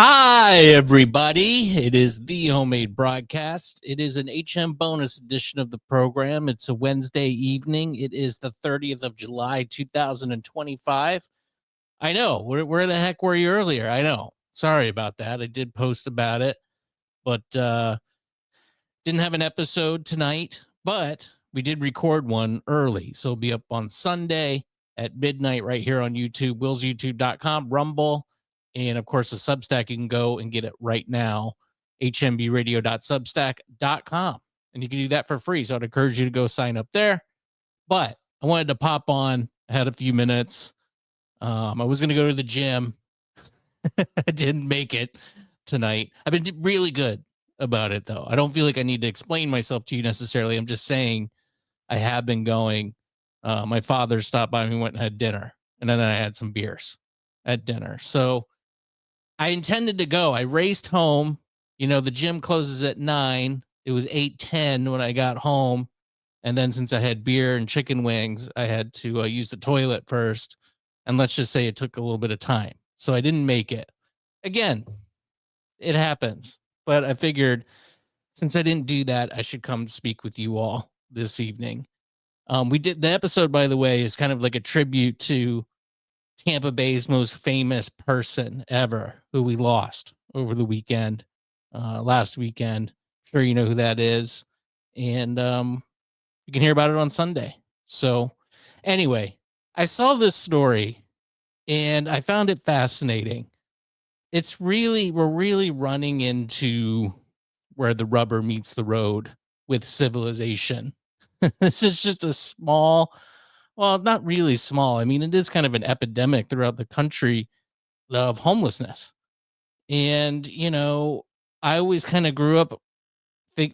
Hi, everybody. It is the homemade broadcast. It is an HM bonus edition of the program. It's a Wednesday evening. It is the 30th of July, 2025. I know. Where the heck were you earlier? I know. Sorry about that. I did post about it, but didn't have an episode tonight, but we did record one early. So it'll be up on Sunday at midnight right here on YouTube, willsyoutube.com, Rumble. And of course, the Substack, you can go and get it right now, hmbradio.substack.com. And you can do that for free. So I'd encourage you to go sign up there. But I wanted to pop on. I had a few minutes. I was going to go to the gym. I didn't make it tonight. I've been really good about it, though. I don't feel like I need to explain myself to you necessarily. I'm just saying I have been going. My father stopped by me, went and had dinner, and then I had some beers at dinner. So I intended to go. I raced home. You know, the gym closes at 9. It was 8:10 when I got home. And then since I had beer and chicken wings, I had to use the toilet first. And let's just say it took a little bit of time. So I didn't make it. Again, it happens. But I figured since I didn't do that, I should come speak with you all this evening. We did the episode, by the way, is kind of like a tribute to Tampa Bay's most famous person ever, who we lost over the weekend, last weekend. Sure, you know who that is. And you can hear about it on Sunday. So anyway, I saw this story and I found it fascinating. We're really running into where the rubber meets the road with civilization. This is just a small, well, not really small. I mean, it is kind of an epidemic throughout the country of homelessness. And, you know, I always kind of grew up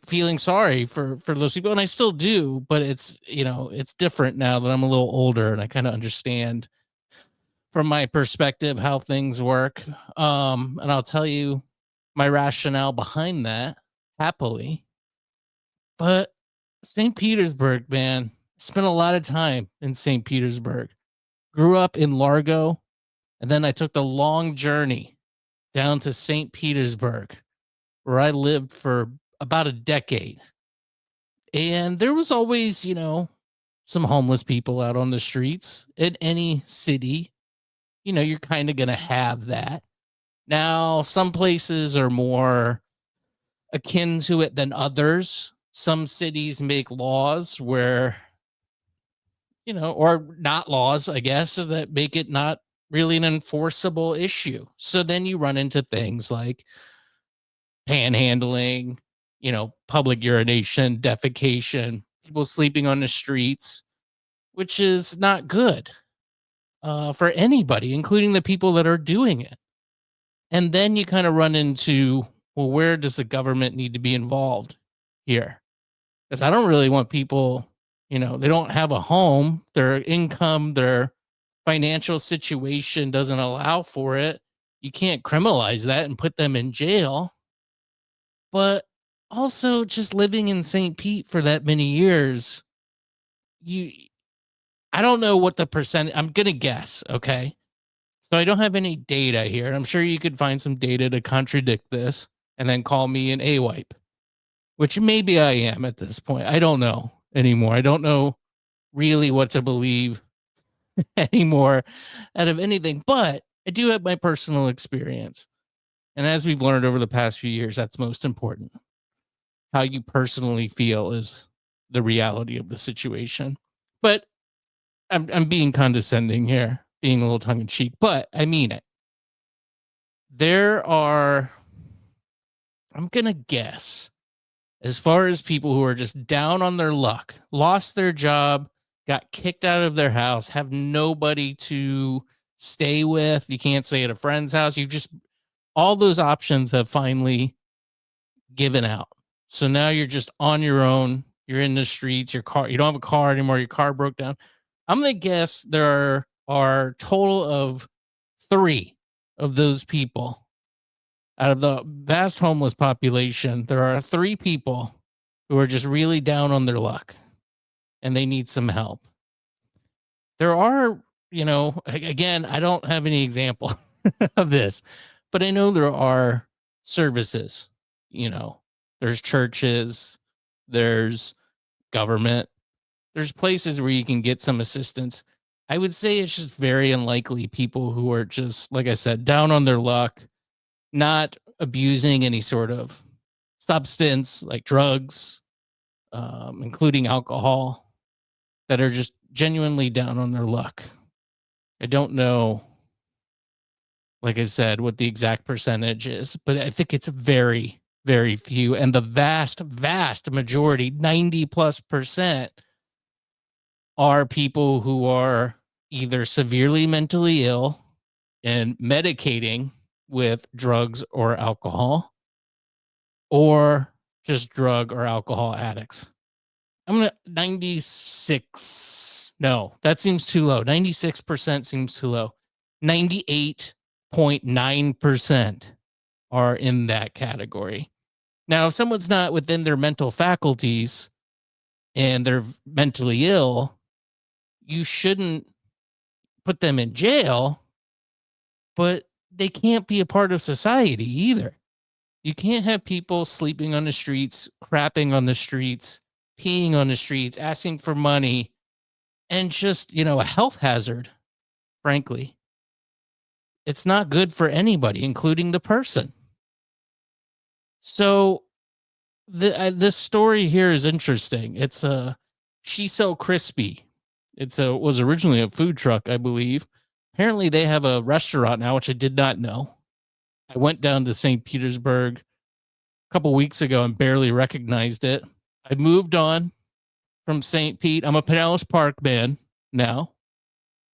feeling sorry for those people, and I still do, but it's, you know, it's different now that I'm a little older and I kind of understand from my perspective how things work. And I'll tell you my rationale behind that happily. But St. Petersburg, man, spent a lot of time in St. Petersburg. Grew up in Largo, and then I took the long journey down to St. Petersburg, where I lived for about a decade. And there was always, you know, some homeless people out on the streets in any city. You know, you're kind of going to have that. Now, some places are more akin to it than others. Some cities make laws where, you know, or not laws, I guess, that make it not really an enforceable issue. So then you run into things like panhandling, you know, public urination, defecation, people sleeping on the streets, which is not good for anybody, including the people that are doing it. And then you kind of run into, well, where does the government need to be involved here? Because I don't really want people, you know, they don't have a home, their income, their financial situation doesn't allow for it. You can't criminalize that and put them in jail. But also just living in St. Pete for that many years, you I don't know what the percent, I'm going to guess, okay? So I don't have any data here. I'm sure you could find some data to contradict this and then call me an A-wipe, which maybe I am at this point. I don't know anymore. I don't know really what to believe anymore out of anything, but I do have my personal experience. And as we've learned over the past few years, that's most important. How you personally feel is the reality of the situation. But I'm being condescending here, being a little tongue in cheek, but I mean it. There are, I'm going to guess, as far as people who are just down on their luck, lost their job, got kicked out of their house, have nobody to stay with. You can't stay at a friend's house. You've just, all those options have finally given out. So now you're just on your own. You're in the streets. Your car, you don't have a car anymore. Your car broke down. I'm going to guess there are a total of 3 of those people. Out of the vast homeless population, there are 3 people who are just really down on their luck and they need some help. There are, you know, again, I don't have any example of this, But I know there are services, there's churches, there's government, there's places where you can get some assistance. I would say it's just very unlikely people who are just, like I said, down on their luck, not abusing any sort of substance like drugs, including alcohol, that are just genuinely down on their luck. I don't know, like I said, what the exact percentage is, but I think it's very, very few. And the vast, vast majority, 90+%, are people who are either severely mentally ill and medicating with drugs or alcohol, or just drug or alcohol addicts. I'm gonna 96. No, that seems too low. 96% seems too low. 98.9% are in that category. Now, if someone's not within their mental faculties and they're mentally ill, you shouldn't put them in jail, but they can't be a part of society either. You can't have people sleeping on the streets, crapping on the streets, peeing on the streets, asking for money, and just, a health hazard, frankly. It's not good for anybody, including the person. So this story here is interesting. It's a Shiso Crispy. Was originally a food truck, I believe. Apparently they have a restaurant now, which I did not know. I went down to St. Petersburg a couple weeks ago and barely recognized it. I moved on from St. Pete. I'm a Pinellas Park man now.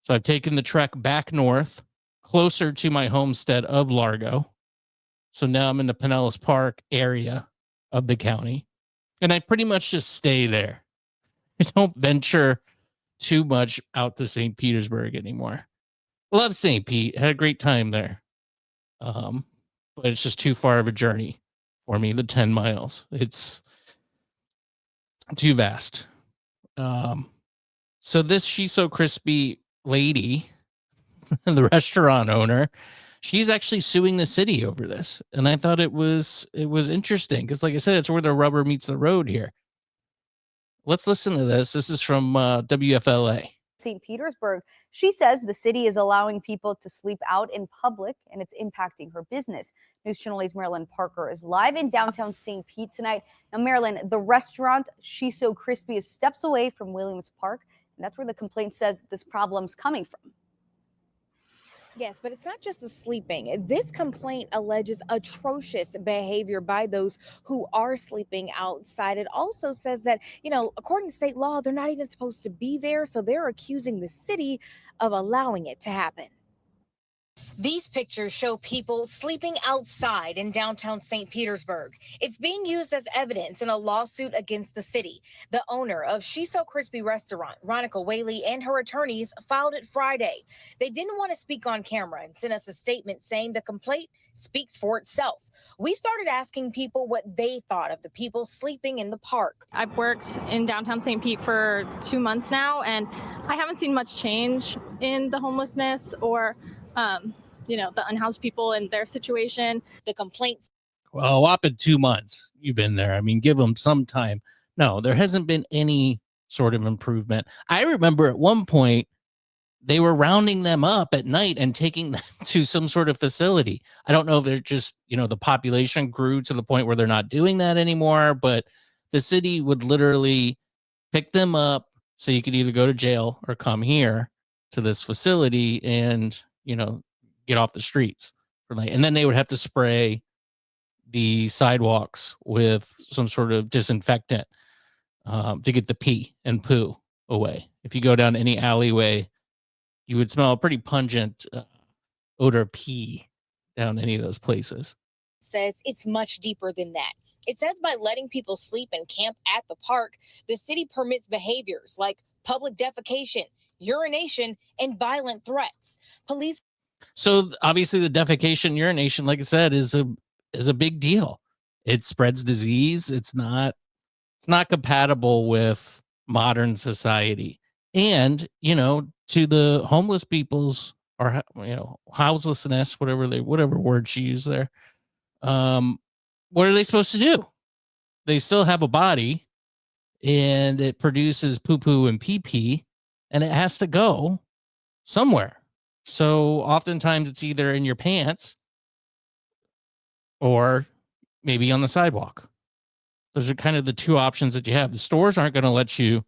So I've taken the trek back north, closer to my homestead of Largo. So now I'm in the Pinellas Park area of the county. And I pretty much just stay there. I don't venture too much out to St. Petersburg anymore. Love St. Pete. Had a great time there. But it's just too far of a journey for me, the 10 miles. It's too vast. So this Shiso Crispy lady, the restaurant owner, she's actually suing the city over this. And I thought it was interesting because, like I said, it's where the rubber meets the road here. Let's listen to this. This is from WFLA. St. Petersburg. She says the city is allowing people to sleep out in public and it's impacting her business. News Channel 8's Marilyn Parker is live in downtown St. Pete tonight. Now, Marilyn, the restaurant Shiso Crispy is steps away from Williams Park, and that's where the complaint says this problem's coming from. Yes, but it's not just the sleeping. This complaint alleges atrocious behavior by those who are sleeping outside. It also says that, according to state law, they're not even supposed to be there. So they're accusing the city of allowing it to happen. These pictures show people sleeping outside in downtown St. Petersburg. It's being used as evidence in a lawsuit against the city. The owner of Shiso Crispy Restaurant, Ronica Whaley, and her attorneys filed it Friday. They didn't want to speak on camera and sent us a statement saying the complaint speaks for itself. We started asking people what they thought of the people sleeping in the park. I've worked in downtown St. Pete for 2 months now, and I haven't seen much change in the homelessness or the unhoused people and their situation. The complaints. Well, a whopping 2 months you've been there. I mean, give them some time. No, there hasn't been any sort of improvement. I remember at one point they were rounding them up at night and taking them to some sort of facility. I don't know if they're just, the population grew to the point where they're not doing that anymore, but the city would literally pick them up so you could either go to jail or come here to this facility and, get off the streets for night. And then they would have to spray the sidewalks with some sort of disinfectant to get the pee and poo away. If you go down any alleyway, you would smell a pretty pungent odor of pee down any of those places. Says it's much deeper than that. It says by letting people sleep and camp at the park, the city permits behaviors like public defecation, urination, and violent threats. Police. So obviously the defecation, urination, like I said, is a big deal. It spreads disease. It's not compatible with modern society. And, to the homeless people's or houselessness, whatever word she used there. What are they supposed to do? They still have a body, and it produces poo poo and pee pee, and it has to go somewhere. So oftentimes it's either in your pants or maybe on the sidewalk. Those are kind of the two options that you have. The stores aren't going to let you,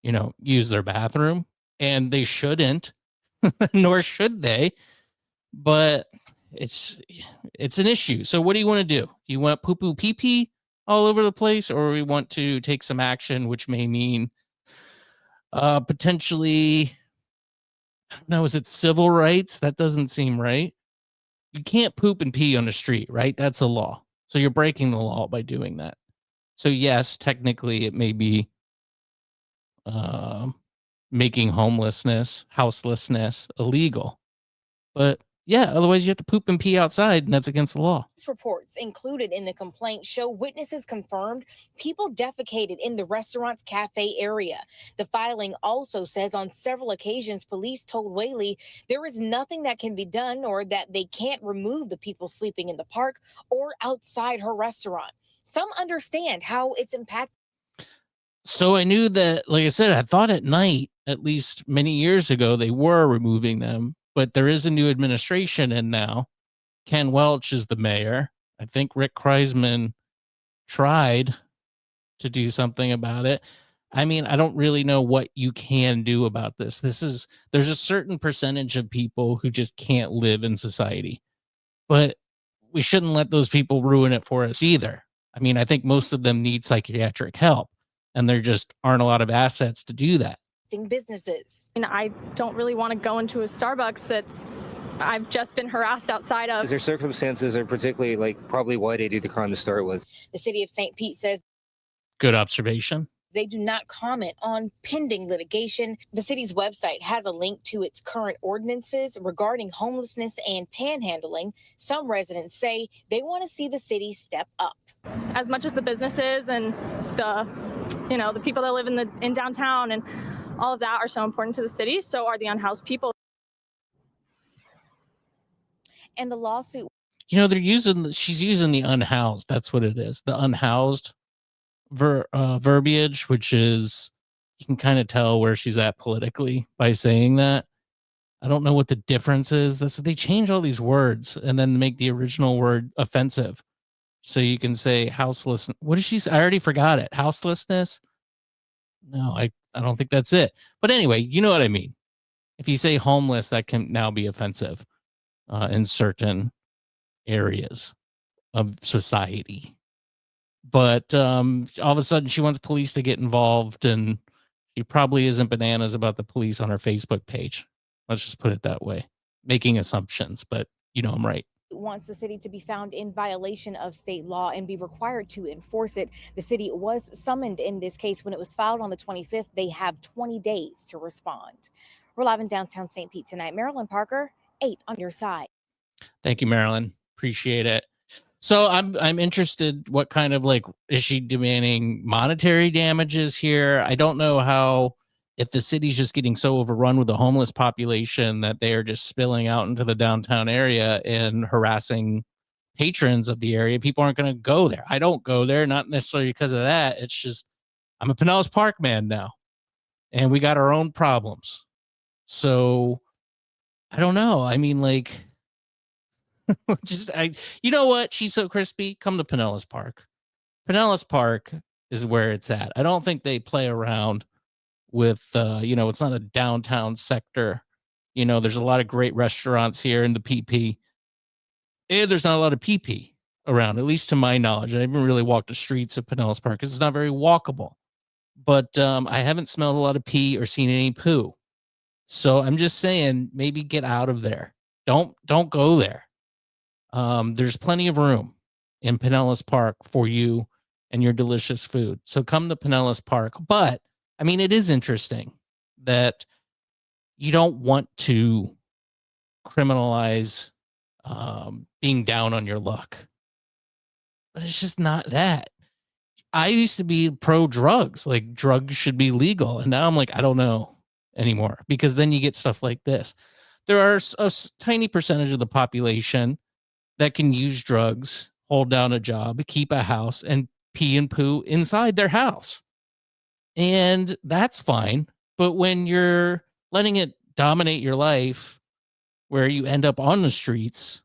use their bathroom, and they shouldn't, nor should they. But it's an issue. So what do you want to do? Do you want poo poo pee pee all over the place, or we want to take some action, which may mean potentially, I don't know, is it civil rights? That doesn't seem right. You can't poop and pee on the street, right? That's a law. So you're breaking the law by doing that. So yes, technically it may be making houselessness illegal. But yeah, otherwise you have to poop and pee outside, and that's against the law. Reports included in the complaint show witnesses confirmed people defecated in the restaurant's cafe area. The filing also says on several occasions, police told Whaley there is nothing that can be done, or that they can't remove the people sleeping in the park or outside her restaurant. Some understand how it's impacted. So I knew that, like I said, I thought at night, at least many years ago, they were removing them, but there is a new administration in now. Ken Welch is the mayor. I think Rick Kreisman tried to do something about it. I mean, I don't really know what you can do about this. There's a certain percentage of people who just can't live in society, but we shouldn't let those people ruin it for us either. I mean, I think most of them need psychiatric help, and there just aren't a lot of assets to do that. Businesses. And I don't really want to go into a Starbucks I've just been harassed outside of. Is there circumstances, or particularly probably why they did the crime to start with? The city of St. Pete says Good observation. they do not comment on pending litigation. The city's website has a link to its current ordinances regarding homelessness and panhandling. Some residents say they want to see the city step up. As much as the businesses and the people that live in downtown and all of that are so important to the city, so are the unhoused people. And the lawsuit, she's using the unhoused. That's what it is. The unhoused verbiage, which is, you can kind of tell where she's at politically by saying that. I don't know what the difference is. They change all these words and then make the original word offensive. So you can say houseless. What did she say? I already forgot it. Houselessness? No, I don't think that's it. But anyway, you know what I mean. If you say homeless, that can now be offensive in certain areas of society. But all of a sudden she wants police to get involved, and she probably isn't bananas about the police on her Facebook page. Let's just put it that way. Making assumptions, but I'm right. wants the city to be found in violation of state law and be required to enforce it. The city was summoned in this case when it was filed on the 25th. They have 20 days to respond. We're live in downtown St. Pete tonight. Marilyn Parker, 8 on your side. Thank you, Marilyn. Appreciate it. So I'm interested, what kind of, is she demanding monetary damages here? I don't know if the city's just getting so overrun with the homeless population that they are just spilling out into the downtown area and harassing patrons of the area. People aren't going to go there. I don't go there, not necessarily because of that. It's just, I'm a Pinellas Park man now, and we got our own problems. So I don't know. I mean, you know what? She's so crispy. Come to Pinellas Park. Pinellas Park is where it's at. I don't think they play around with, it's not a downtown sector. There's a lot of great restaurants here in the PP. And there's not a lot of PP around, at least to my knowledge. I haven't really walked the streets of Pinellas Park because it's not very walkable. But I haven't smelled a lot of pee or seen any poo. So I'm just saying, maybe get out of there. Don't go there. There's plenty of room in Pinellas Park for you and your delicious food. So come to Pinellas Park. But I mean, it is interesting that you don't want to criminalize being down on your luck. But it's just not that. I used to be pro drugs, drugs should be legal. And now I'm I don't know anymore, because then you get stuff like this. there are a tiny percentage of the population that can use drugs, hold down a job, keep a house, and pee and poo inside their house. And that's fine. But when you're letting it dominate your life, where you end up on the streets,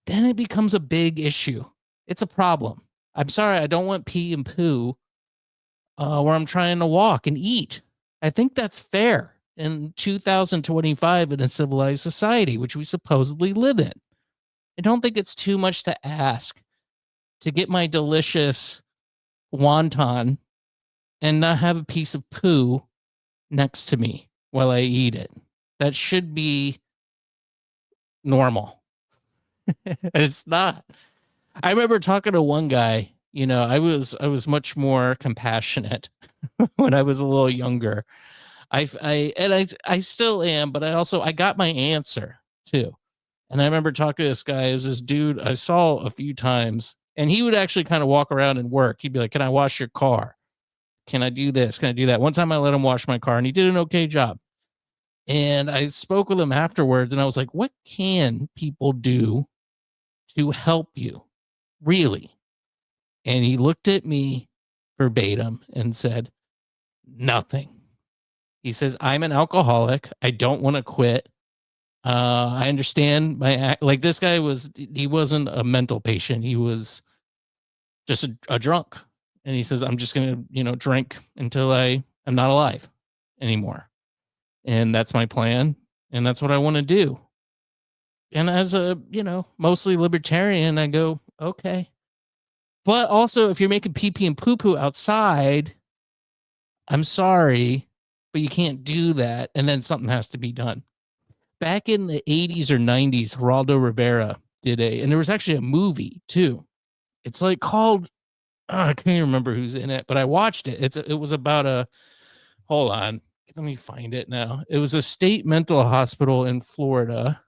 then it becomes a big issue. It's a problem. I'm sorry, I don't want pee and poo where I'm trying to walk and eat. I think that's fair in 2025 in a civilized society, which we supposedly live in. I don't think it's too much to ask to get my delicious wonton and not have a piece of poo next to me while I eat it. That should be normal. It's not. I remember talking to one guy, I was much more compassionate when I was a little younger. I still am, but I got my answer too. And I remember talking to this guy, is this dude I saw a few times, and he would actually kind of walk around and work. He'd be like, "Can I wash your car? Can I do this? Can I do that?" One time I let him wash my car, and he did an okay job. And I spoke with him afterwards, and I was like, "What can people do to help you, really?" And he looked at me verbatim and said, "Nothing." He says, "I'm an alcoholic. I don't want to quit. I understand like this guy he wasn't a mental patient. He was just a drunk." And he says, "I'm just going to, drink until I am not alive anymore. And that's my plan. And that's what I want to do." And as a, mostly libertarian, I go, okay. But also, if you're making pee pee and poo poo outside, I'm sorry, but you can't do that. And then something has to be done. Back in the 80s or 90s, Geraldo Rivera and there was actually a movie too. It's like called, I can't remember who's in it, but I watched it. It was about hold on, let me find it now. It was a state mental hospital in Florida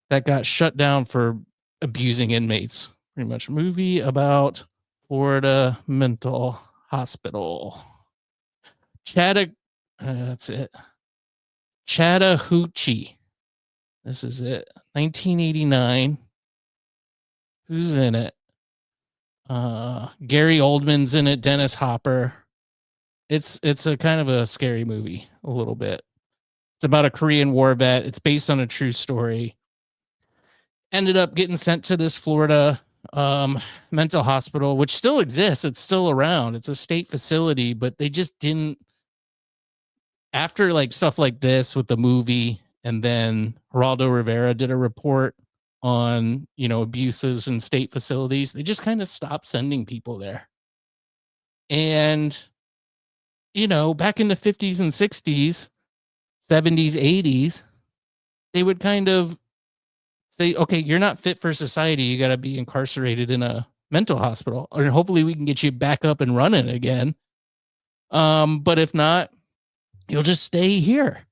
that got shut down for abusing inmates. Pretty much movie about Florida mental hospital. That's it. Chattahoochee. This is it. 1989. Who's in it? Gary Oldman's in it. Dennis Hopper. It's a kind of a scary movie, a little bit. It's about a Korean War vet. It's based on a true story. Ended up getting sent to this Florida mental hospital, which still exists. It's still around. It's a state facility, but they just didn't. After like stuff like this with the movie, and then Geraldo Rivera did a report on, abuses in state facilities, they just kind of stopped sending people there. And, back in the 50s and 60s, 70s, 80s, they would kind of say, okay, you're not fit for society. You got to be incarcerated in a mental hospital, or hopefully we can get you back up and running again. But if not, you'll just stay here.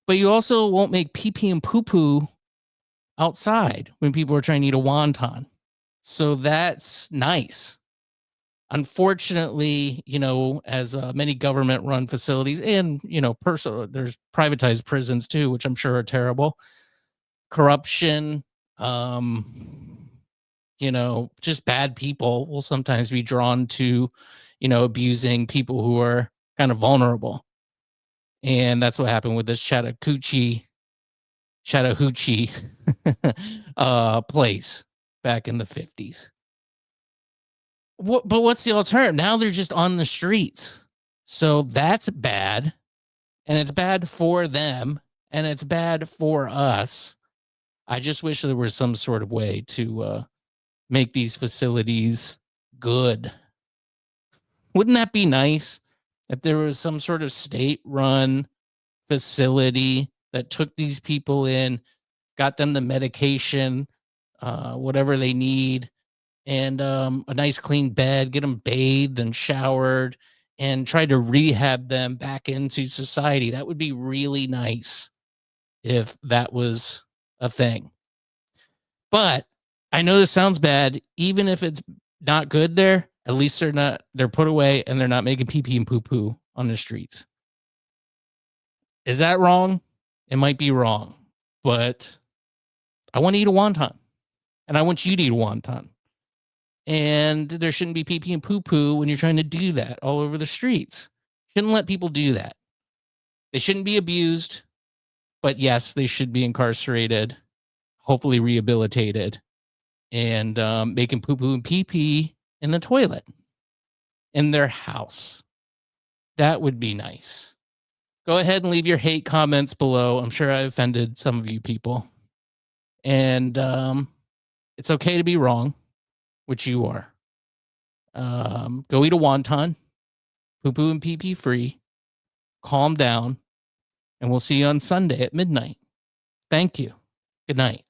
But you also won't make pee pee and poo poo outside when people are trying to eat a wonton. So that's nice. Unfortunately, as many government run facilities and, there's privatized prisons too, which I'm sure are terrible. Corruption, just bad people will sometimes be drawn to, abusing people who are kind of vulnerable. And that's what happened with this Chattahoochee place back in the 50s. But what's the alternative? Now they're just on the streets. So that's bad. And it's bad for them. And it's bad for us. I just wish there was some sort of way to make these facilities good. Wouldn't that be nice if there was some sort of state-run facility that took these people in, got them the medication, whatever they need, and a nice clean bed, get them bathed and showered, and try to rehab them back into society? That would be really nice if that was a thing. But I know this sounds bad. Even if it's not good there, at least they're put away and they're not making pee pee and poo poo on the streets. Is that wrong? It might be wrong, but I want to eat a wonton, and I want you to eat a wonton. And there shouldn't be pee pee and poo poo when you're trying to do that all over the streets. Shouldn't let people do that. They shouldn't be abused, but yes, they should be incarcerated, hopefully rehabilitated, and making poo poo and pee pee in the toilet in their house. That would be nice. Go ahead and leave your hate comments below. I'm sure I offended some of you people. And it's okay to be wrong, which you are. Go eat a wonton, poo poo and pee pee free, calm down, and we'll see you on Sunday at midnight. Thank you. Good night.